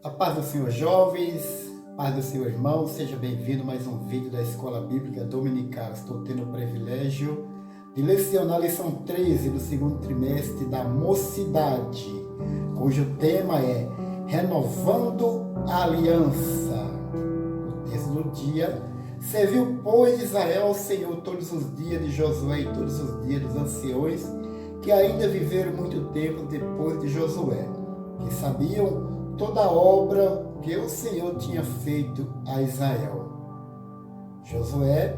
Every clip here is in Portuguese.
A paz do Senhor, jovens, paz do Senhor, irmão, seja bem-vindo a mais um vídeo da Escola Bíblica Dominical. Estou tendo o privilégio de lecionar a lição 13 do segundo trimestre da mocidade, cujo tema é Renovando a Aliança. O texto do dia: serviu, pois, Israel ao Senhor todos os dias de Josué e todos os dias dos anciões que ainda viveram muito tempo depois de Josué, que sabiam toda a obra que o Senhor tinha feito a Israel. Josué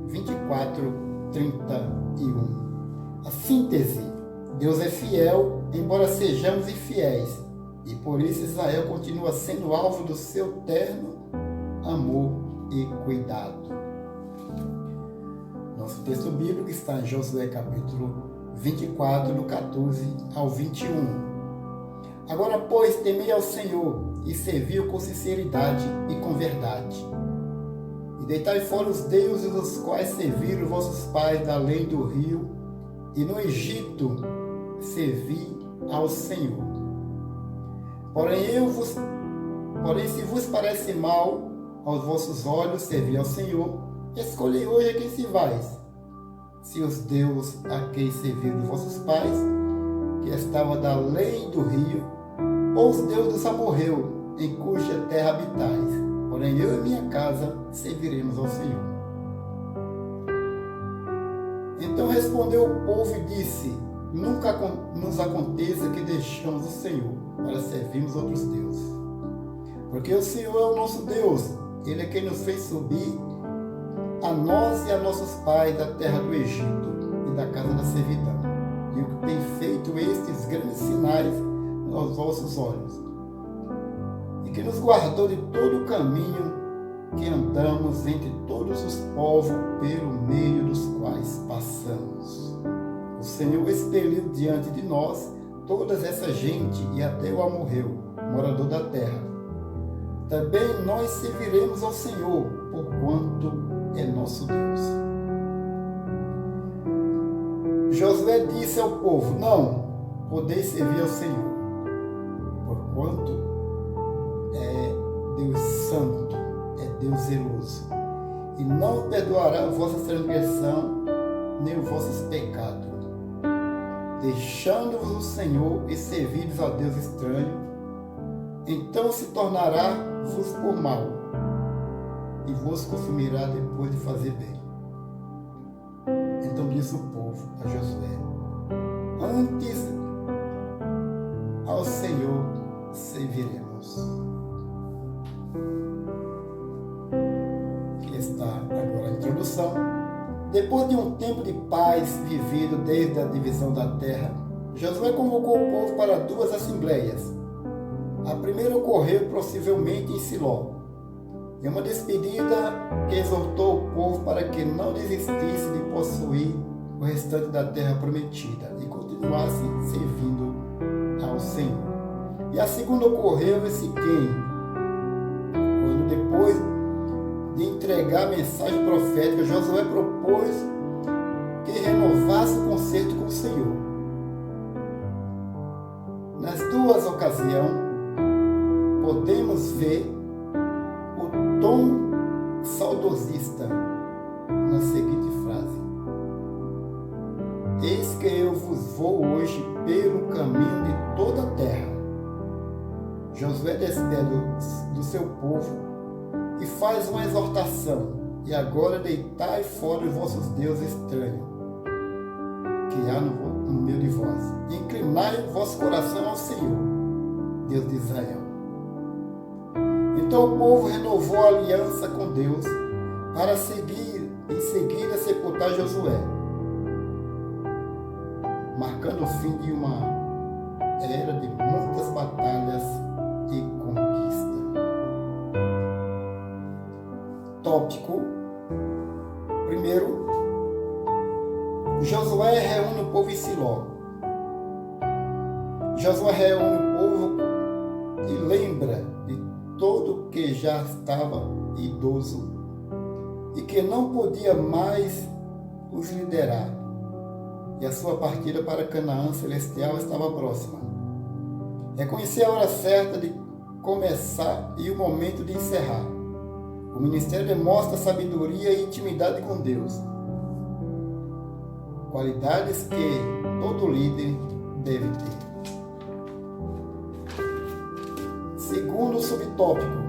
24:31. A síntese: Deus é fiel, embora sejamos infiéis, e por isso Israel continua sendo alvo do seu terno amor e cuidado. Nosso texto bíblico está em Josué capítulo 24, do 14 ao 21. Agora, pois, temei ao Senhor e servi-o com sinceridade e com verdade. E deitai fora os deuses os quais serviram vossos pais da além do rio, e no Egito servi ao Senhor. Porém, se vos parece mal aos vossos olhos servir ao Senhor, escolhei hoje a quem servais. Se os deuses a quem serviram vossos pais, que estava da além do rio, ou os deuses dos amorreus, em cuja terra habitais. Porém, eu e minha casa serviremos ao Senhor. Então respondeu o povo e disse: nunca nos aconteça que deixamos o Senhor para servirmos outros deuses. Porque o Senhor é o nosso Deus, Ele é quem nos fez subir, a nós e a nossos pais, da terra do Egito e da casa da servidão, e o que tem feito estes grandes sinais aos vossos olhos, e que nos guardou de todo o caminho que andamos entre todos os povos pelo meio dos quais passamos. O Senhor expeliu diante de nós toda essa gente e até o amorreu, morador da terra. Também nós serviremos ao Senhor, porquanto é nosso Deus. Josué disse ao povo: não podeis servir ao Senhor, porquanto é Deus santo, é Deus zeloso, e não perdoará a vossa transgressão, nem os vossos pecados. Deixando-vos o Senhor e servides a Deus estranho, então se tornará-vos por mal, e vos consumirá depois de fazer bem. Então disse o povo a Josué: antes ao Senhor serviremos. Aqui está agora a introdução. Depois de um tempo de paz vivido desde a divisão da terra, Josué convocou o povo para duas assembleias. A primeira ocorreu possivelmente em Siló, e uma despedida que exortou o povo para que não desistisse de possuir o restante da terra prometida e continuasse servindo ao Senhor. E a segunda ocorreu em Siquém, quando, depois de entregar a mensagem profética, Josué propôs que renovasse o concerto com o Senhor. Nas duas ocasiões, podemos ver o tom saudosista na seguinte frase: eis que eu vos vou hoje pelo caminho de toda a terra. Josué despede do seu povo e faz uma exortação: e agora deitai fora os vossos deuses estranhos que há no meio de vós, e inclinai o vosso coração ao Senhor, Deus de Israel. Então o povo renovou a aliança com Deus para em seguida sepultar Josué, marcando o fim de uma era de muitas batalhas e conquista. Tópico: primeiro, Josué reúne o povo em Siló. Josué reúne o povo e lembra de todo que já estava idoso e que não podia mais os liderar, e a sua partida para Canaã celestial estava próxima. Reconhecer a hora certa de começar e o momento de encerrar. O ministério demonstra sabedoria e intimidade com Deus, qualidades que todo líder deve ter. Segundo subtópico,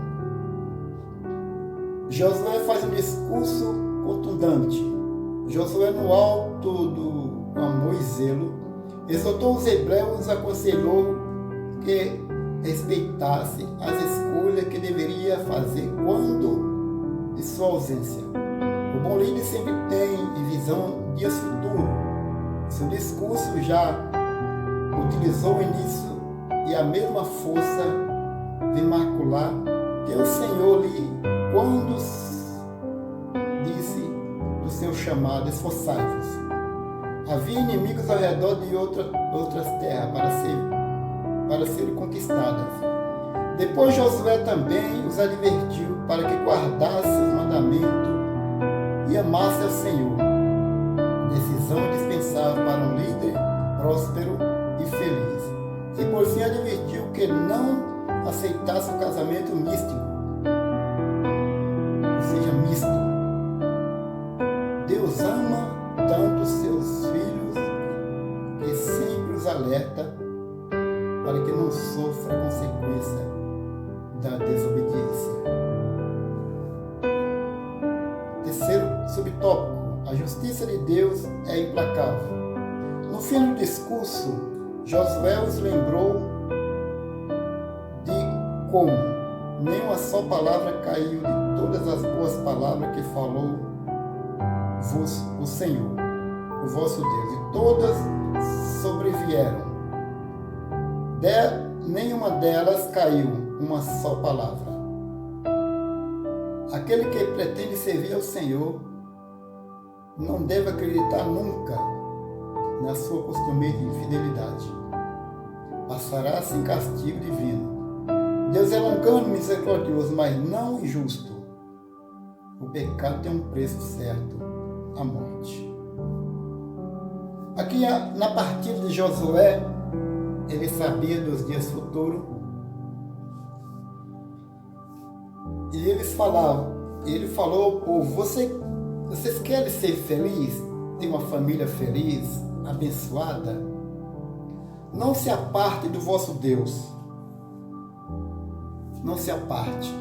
Josué faz um discurso contundente. Josué, no alto do amor e zelo, exortou os hebreus e aconselhou que respeitasse as escolhas que deveria fazer quando de sua ausência. O bom líder sempre tem em visão dias futuros. Seu discurso já utilizou o início e a mesma força de macular que o Senhor lhe quando disse do seu chamado: esforçai-vos. Havia inimigos ao redor de outras terras para serem conquistadas. Depois Josué também os advertiu para que guardassem os mandamentos e amassem ao Senhor. Decisão indispensável para um líder próspero e feliz. E por fim advertiu que não aceitasse o casamento místico, ou seja, misto. Deus ama tanto seus filhos que sempre os alerta para que não sofra a consequência da desobediência. Terceiro subtópico: a justiça de Deus é implacável. No fim do discurso, Josué os lembrou de como nenhuma só palavra caiu de todas as boas palavras que falou-vos o Senhor, o vosso Deus, e todas sobrevieram. Nenhuma delas caiu uma só palavra. Aquele que pretende servir ao Senhor não deve acreditar nunca na sua costumeira infidelidade. Passará sem castigo divino. Deus é longânimo e misericordioso, mas não injusto. O pecado tem um preço certo, a morte. Aqui na partida de Josué, ele sabia dos dias futuros. E ele falou ao povo: vocês querem ser felizes? Ter uma família feliz, abençoada? Não se aparte do vosso Deus. Não se aparte.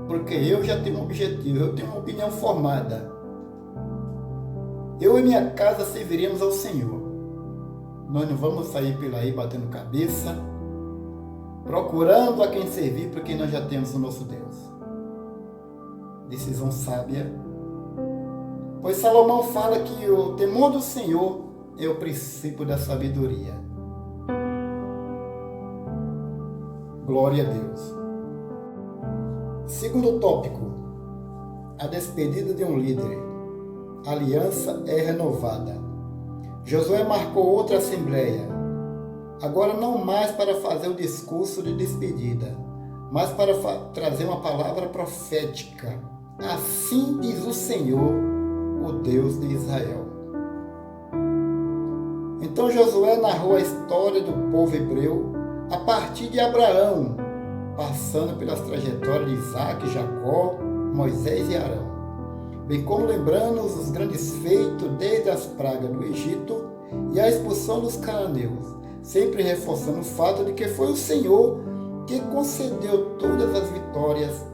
Porque eu já tenho um objetivo, eu tenho uma opinião formada. Eu e minha casa serviremos ao Senhor. Nós não vamos sair pela aí batendo cabeça, procurando a quem servir, porque nós já temos o nosso Deus. Decisão sábia. Pois Salomão fala que o temor do Senhor é o princípio da sabedoria. Glória a Deus. Segundo tópico: a despedida de um líder. A aliança é renovada. Josué marcou outra assembleia, agora não mais para fazer o discurso de despedida, mas para trazer uma palavra profética. Assim diz o Senhor, o Deus de Israel. Então Josué narrou a história do povo hebreu a partir de Abraão, passando pelas trajetórias de Isaac, Jacó, Moisés e Arão, bem como lembrando os grandes feitos desde as pragas do Egito e a expulsão dos cananeus, sempre reforçando o fato de que foi o Senhor que concedeu todas as vitórias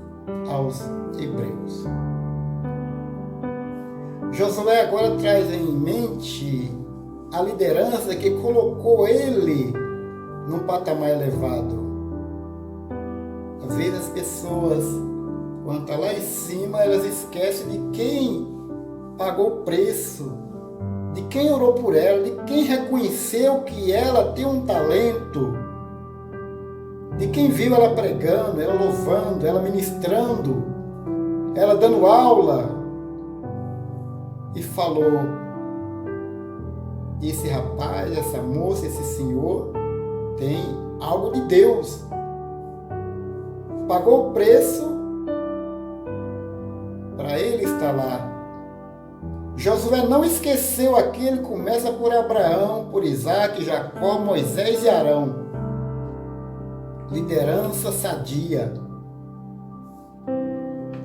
aos hebreus. Josué agora traz em mente a liderança que colocou ele num patamar elevado. Às vezes as pessoas, quando estão lá em cima, elas esquecem de quem pagou o preço, de quem orou por ela, de quem reconheceu que ela tem um talento, de quem viu ela pregando, ela louvando, ela ministrando, ela dando aula, e falou: esse rapaz, essa moça, esse senhor tem algo de Deus. Pagou o preço para ele estar lá. Josué não esqueceu aquele que começa por Abraão, por Isaac, Jacó, Moisés e Arão. liderança sadia,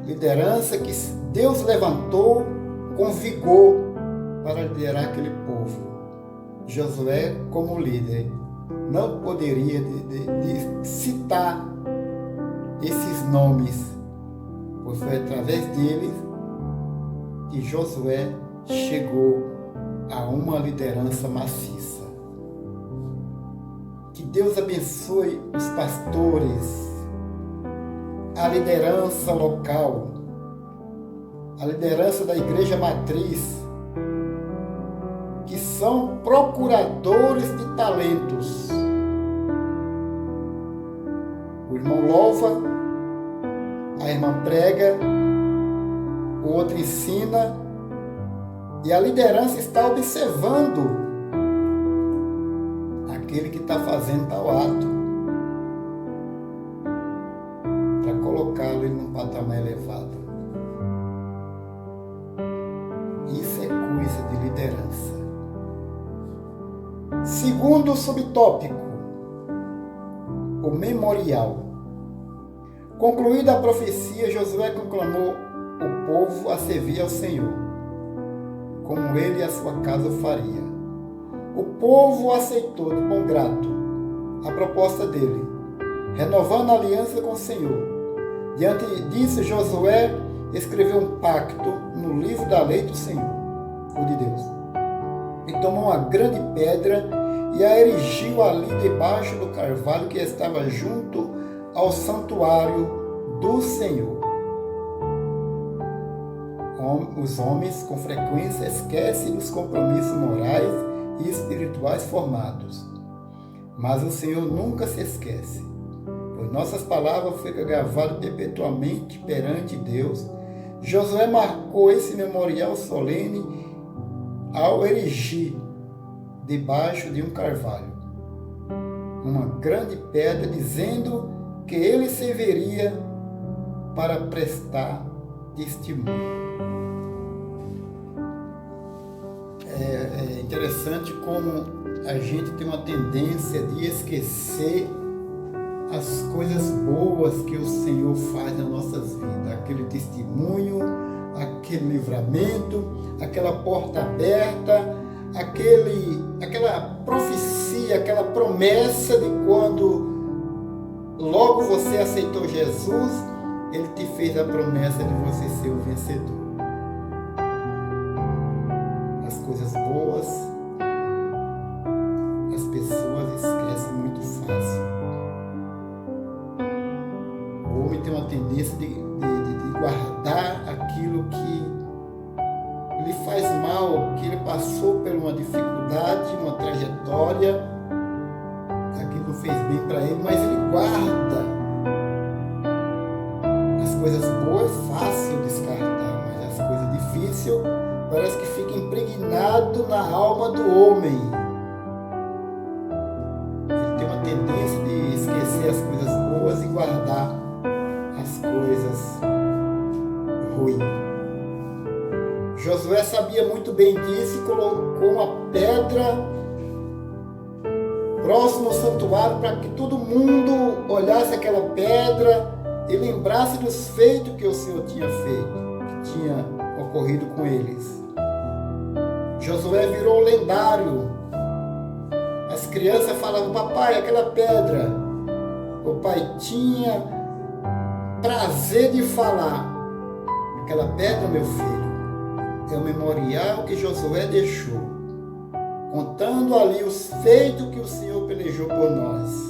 liderança que Deus levantou com vigor para liderar aquele povo. Josué, como líder, não poderia de citar esses nomes, pois foi através deles que Josué chegou a uma liderança maciça. Que Deus abençoe os pastores, a liderança local, a liderança da igreja matriz, que são procuradores de talentos. O irmão louva, a irmã prega, o outro ensina, e a liderança está observando aquele que está fazendo tal ato para colocá-lo em um patamar elevado. Isso é coisa de liderança. Segundo subtópico, o memorial. Concluída a profecia, Josué conclamou o povo a servir ao Senhor, como ele e a sua casa o faria. O povo aceitou de bom grado a proposta dele, renovando a aliança com o Senhor. Diante disso, Josué escreveu um pacto no livro da lei do Senhor, o de Deus, e tomou uma grande pedra e a erigiu ali debaixo do carvalho que estava junto ao santuário do Senhor. Os homens com frequência esquecem dos compromissos morais e espirituais formados, mas o Senhor nunca se esquece, pois nossas palavras ficam gravadas perpetuamente perante Deus. Josué marcou esse memorial solene ao erigir debaixo de um carvalho uma grande pedra, dizendo que ele serviria para prestar testemunho. É interessante como a gente tem uma tendência de esquecer as coisas boas que o Senhor faz nas nossas vidas, aquele testemunho, aquele livramento, aquela porta aberta, aquela profecia, aquela promessa de quando logo você aceitou Jesus, Ele te fez a promessa de você ser o vencedor. As coisas boas, as pessoas esquecem muito fácil. O homem tem uma tendência de guardar aquilo que lhe faz mal, que ele passou por uma dificuldade, uma trajetória, aquilo fez bem para ele, mas ele guarda. As coisas boas é fácil descartar, mas as coisas difíceis parece que fica impregnado na alma do homem. Ele tem uma tendência de esquecer as coisas boas e guardar as coisas ruins. Josué sabia muito bem disso e colocou uma pedra próximo ao santuário para que todo mundo olhasse aquela pedra e lembrasse dos feitos que o Senhor tinha feito, que tinha ocorrido com eles. Josué virou lendário. As crianças falavam: papai, aquela pedra. O pai tinha prazer de falar: aquela pedra, meu filho, é o memorial que Josué deixou, contando ali os feitos que o Senhor pelejou por nós.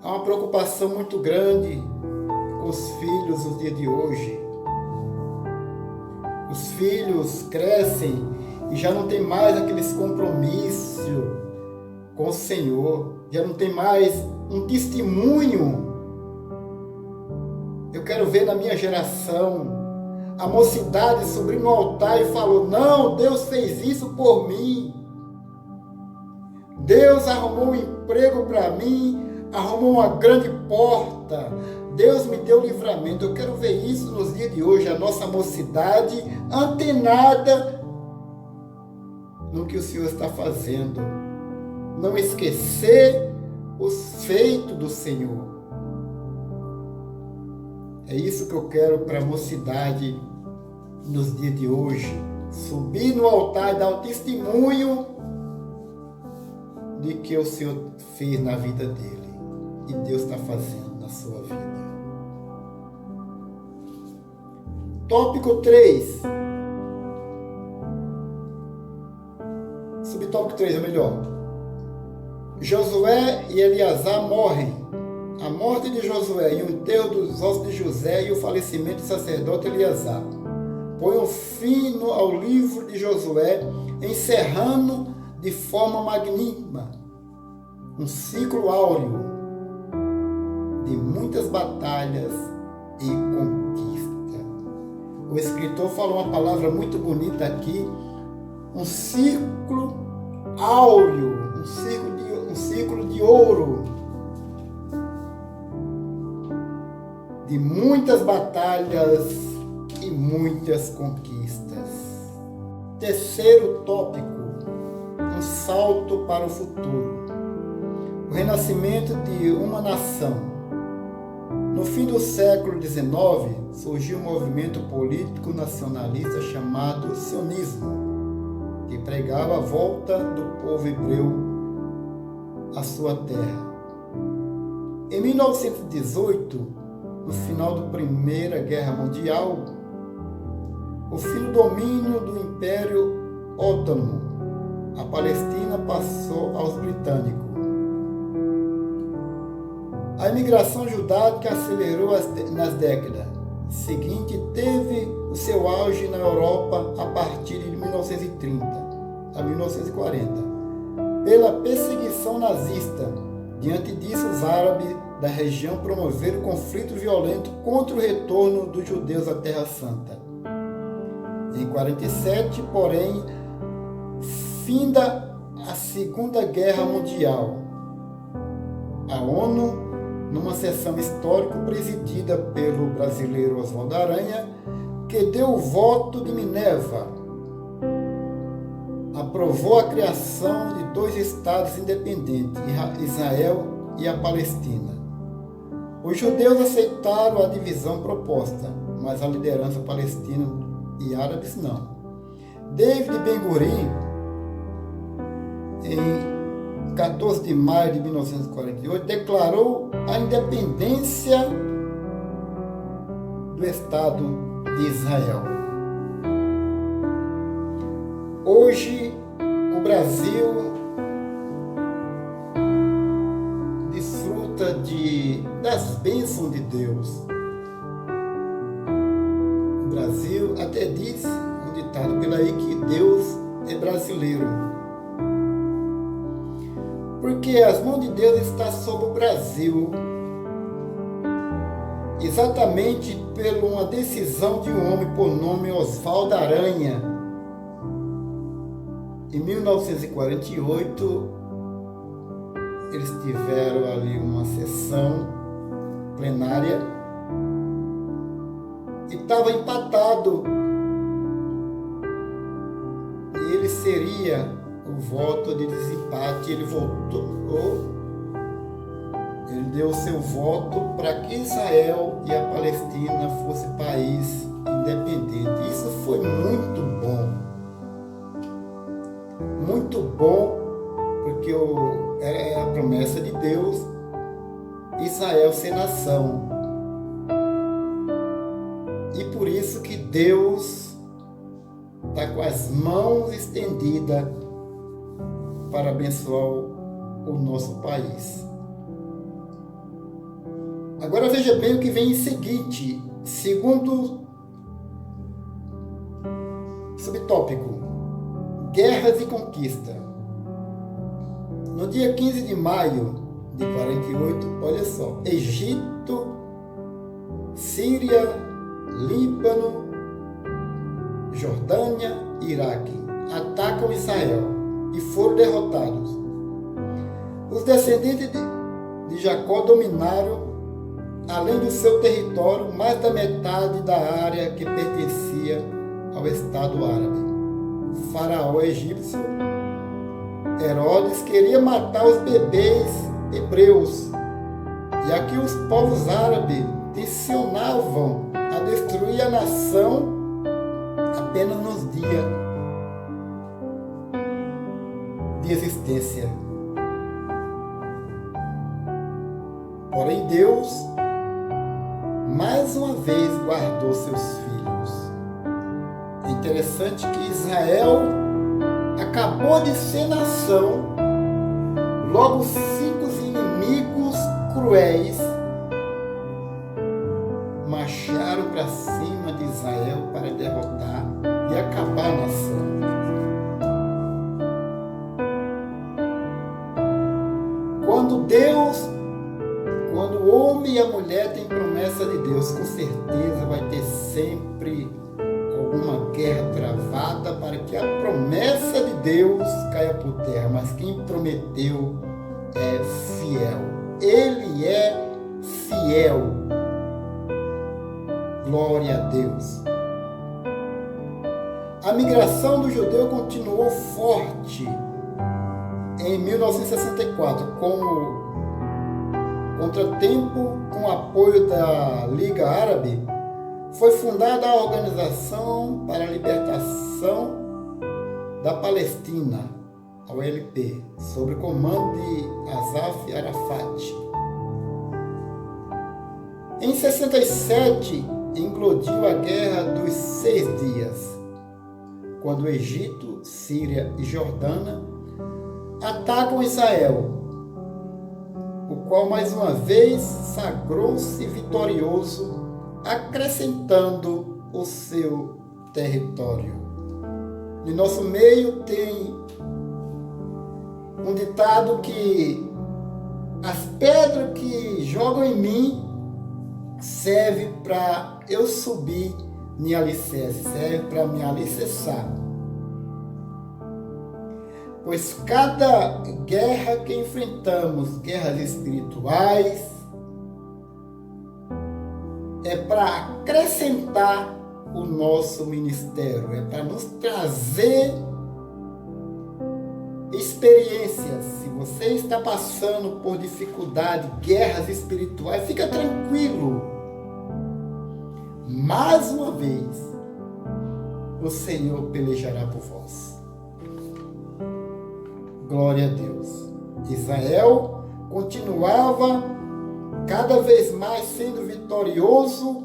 Há uma preocupação muito grande com os filhos nos dias de hoje. Os filhos crescem e já não tem mais aqueles compromissos com o Senhor, já não tem mais um testemunho. Eu quero ver na minha geração a mocidade subiu no altar e falou: não, Deus fez isso por mim. Deus arrumou um emprego para mim, arrumou uma grande porta. Deus me deu livramento. Eu quero ver isso nos dias de hoje, a nossa mocidade antenada no que o Senhor está fazendo. Não esquecer os feitos do Senhor. É isso que eu quero para a mocidade nos dias de hoje. Subir no altar e dar o testemunho de que o Senhor fez na vida dele e Deus está fazendo na sua vida. Tópico 3. Subtópico 3 é melhor. Josué e Eleazar morrem. A morte de Josué e o enterro dos ossos de José e o falecimento do sacerdote Eleazar põe um fim ao livro de Josué, encerrando de forma magnânima um ciclo áureo de muitas batalhas e conquistas. O escritor falou uma palavra muito bonita aqui, um ciclo áureo, um ciclo de ouro, de muitas batalhas e muitas conquistas. Terceiro tópico, um salto para o futuro. O renascimento de uma nação. No fim do século XIX, surgiu um movimento político nacionalista chamado sionismo, que pregava a volta do povo hebreu à sua terra. Em 1918, no final da Primeira Guerra Mundial, o fim do domínio do Império Otomano, a Palestina passou aos britânicos. A imigração judaica acelerou nas décadas seguintes e teve o seu auge na Europa a partir de 1930 a 1940, pela perseguição nazista. Diante disso, os árabes da região promoveram conflito violento contra o retorno dos judeus à Terra Santa. Em 47, porém, finda a Segunda Guerra Mundial. A ONU, numa sessão histórica presidida pelo brasileiro Oswaldo Aranha, que deu o voto de Minerva, aprovou a criação de 2 estados independentes, Israel e a Palestina. Os judeus aceitaram a divisão proposta, mas a liderança palestina e árabes não. David Ben-Gurion, em 14 de maio de 1948, declarou a independência do Estado de Israel. Hoje, o Brasil desfruta das bênçãos de Deus. O Brasil até diz um ditado por aí que Deus é brasileiro. Porque as mãos de Deus estão sobre o Brasil, exatamente por uma decisão de um homem por nome Oswaldo Aranha. Em 1948, eles tiveram ali uma sessão plenária e estava empatado. E ele seria o voto de desempate. Ele votou, ele deu o seu voto para que Israel e a Palestina fossem país independente. Isso foi muito bom. Muito bom, porque é a promessa de Deus, Israel ser nação. E por isso que Deus está com as mãos estendidas para abençoar o nosso país. Agora veja bem o que vem em seguinte, segundo subtópico. Guerras e conquista. No dia 15 de maio de 48, olha só, Egito, Síria, Líbano, Jordânia e Iraque atacam Israel e foram derrotados. Os descendentes de Jacó dominaram, além do seu território, mais da metade da área que pertencia ao Estado árabe. Faraó egípcio Herodes queria matar os bebês hebreus. E aqui os povos árabes tensionavam a destruir a nação apenas nos dias de existência. Porém, Deus mais uma vez guardou seus filhos. É interessante que Israel acabou de ser nação, logo 5 inimigos cruéis marcharam para cima de Israel para derrotar e acabar a nação. Quando o homem e a mulher têm promessa de Deus, com certeza vai ter sempre alguma guerra travada para que a promessa de Deus caia por terra. Mas quem prometeu é fiel. Ele é fiel. Glória a Deus. A migração do judeu continuou forte em 1964, com o contratempo, com o apoio da Liga Árabe, foi fundada a Organização para a Libertação da Palestina, a OLP, sob o comando de Yasser Arafat. Em 67, eclodiu a Guerra dos 6 Dias, quando o Egito, Síria e Jordânia atacam Israel, o qual mais uma vez sagrou-se vitorioso, acrescentando o seu território. Em nosso meio tem um ditado que as pedras que jogam em mim servem para eu subir em alicerce, serve para me alicerçar. Pois cada guerra que enfrentamos, guerras espirituais, é para acrescentar o nosso ministério, é para nos trazer experiências. Se você está passando por dificuldade, guerras espirituais, fica tranquilo. Mais uma vez, o Senhor pelejará por vós. Glória a Deus. Israel continuava cada vez mais sendo vitorioso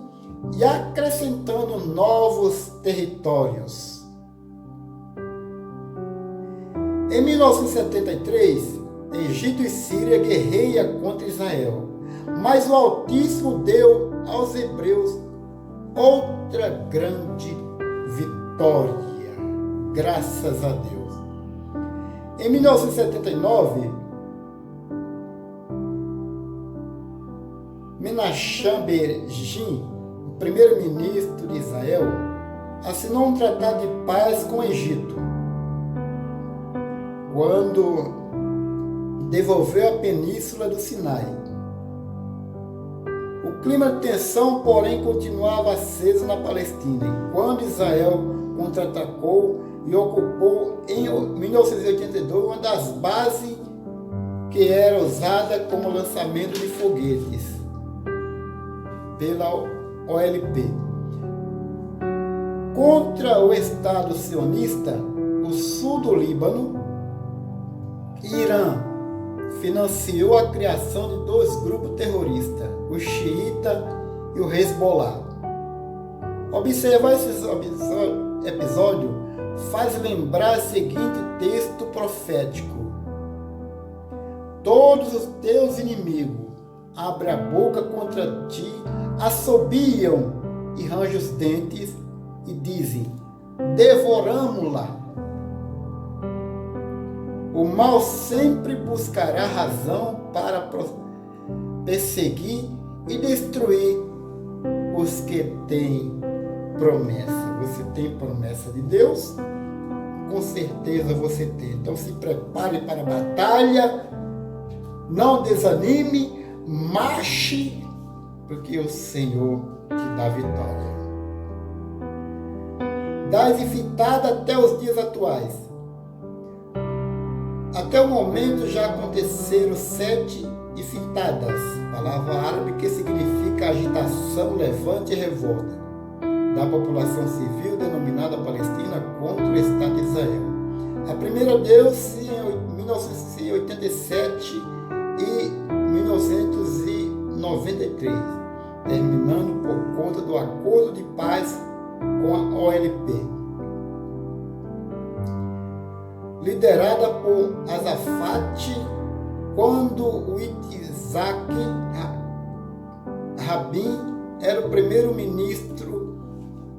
e acrescentando novos territórios. Em 1973, Egito e Síria guerreiam contra Israel, mas o Altíssimo deu aos hebreus outra grande vitória, graças a Deus. Em 1979, Menachem Begin, o primeiro-ministro de Israel, assinou um tratado de paz com o Egito, quando devolveu a península do Sinai. O clima de tensão, porém, continuava aceso na Palestina, quando Israel contra-atacou e ocupou em 1982 uma das bases que era usada como lançamento de foguetes pela OLP. Contra o Estado sionista, o sul do Líbano, Irã financiou a criação de 2 grupos terroristas, o xiita e o Hezbollah. Observar esse episódio faz lembrar o seguinte texto profético: todos os teus inimigos abrem a boca contra ti, assobiam e rangem os dentes e dizem: devoramo-la. O mal sempre buscará razão para perseguir e destruir os que têm promessa. Você tem promessa de Deus? Com certeza você tem. Então se prepare para a batalha, não desanime, marche, porque o Senhor te dá vitória. Das enfitadas até os dias atuais. Até o momento já aconteceram 7 e fintadas, palavra árabe que significa agitação, levante e revolta, da população civil denominada Palestina contra o Estado de Israel. A primeira deu-se em 1987 e 1993, terminando por conta do acordo de paz com a OLP, liderada por Arafat, quando o Yitzhak Rabin era o primeiro-ministro.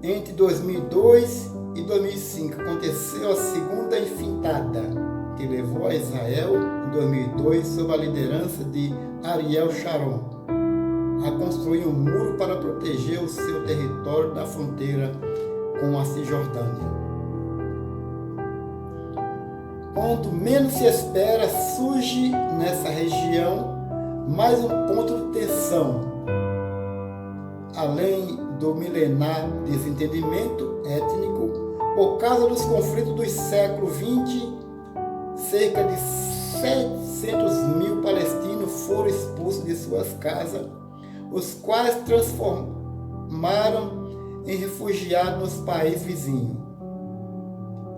Entre 2002 e 2005 aconteceu a segunda intifada, que levou a Israel em 2002, sob a liderança de Ariel Sharon, a construir um muro para proteger o seu território da fronteira com a Cisjordânia. Quando menos se espera, surge nessa região mais um ponto de tensão. Além do milenar desentendimento étnico, por causa dos conflitos do século XX, cerca de 700 mil palestinos foram expulsos de suas casas, os quais transformaram em refugiados nos países vizinhos.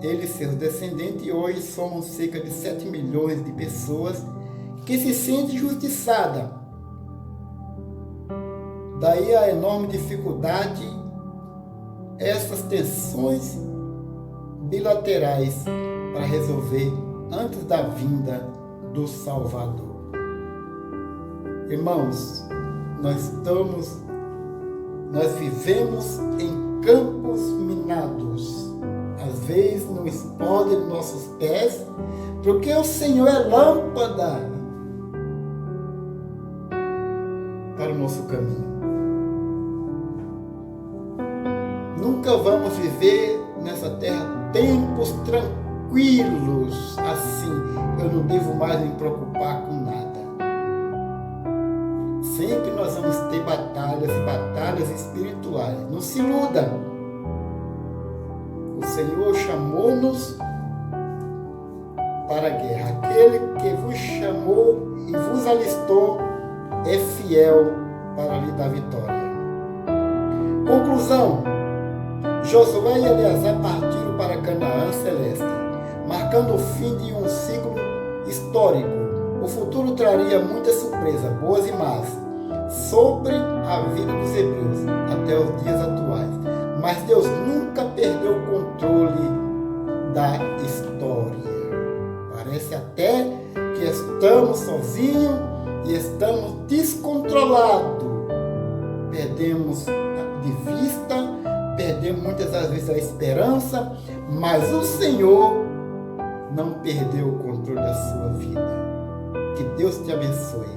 Eles e seus descendentes hoje somam cerca de 7 milhões de pessoas que se sentem injustiçadas. Daí a enorme dificuldade, essas tensões bilaterais para resolver antes da vinda do Salvador. Irmãos, nós vivemos em campos minados. Às vezes não explodem nossos pés, porque o Senhor é lâmpada para o nosso caminho. Nunca vamos viver nessa terra tempos tranquilos assim. Eu não devo mais me preocupar com nada. Sempre nós vamos ter batalhas espirituais. Não se iluda. O Senhor chamou-nos para a guerra. Aquele que vos chamou e vos alistou é fiel para lhe dar vitória. Conclusão. Josué e Eleazar partiram para Canaã Celeste, marcando o fim de um ciclo histórico. O futuro traria muitas surpresas, boas e más, sobre a vida dos hebreus até os dias atuais. Mas Deus nunca perdeu o controle da história. Parece até que estamos sozinhos e estamos descontrolados. Perdemos de vista, perdemos muitas das vezes a esperança, mas o Senhor não perdeu o controle da sua vida. Que Deus te abençoe.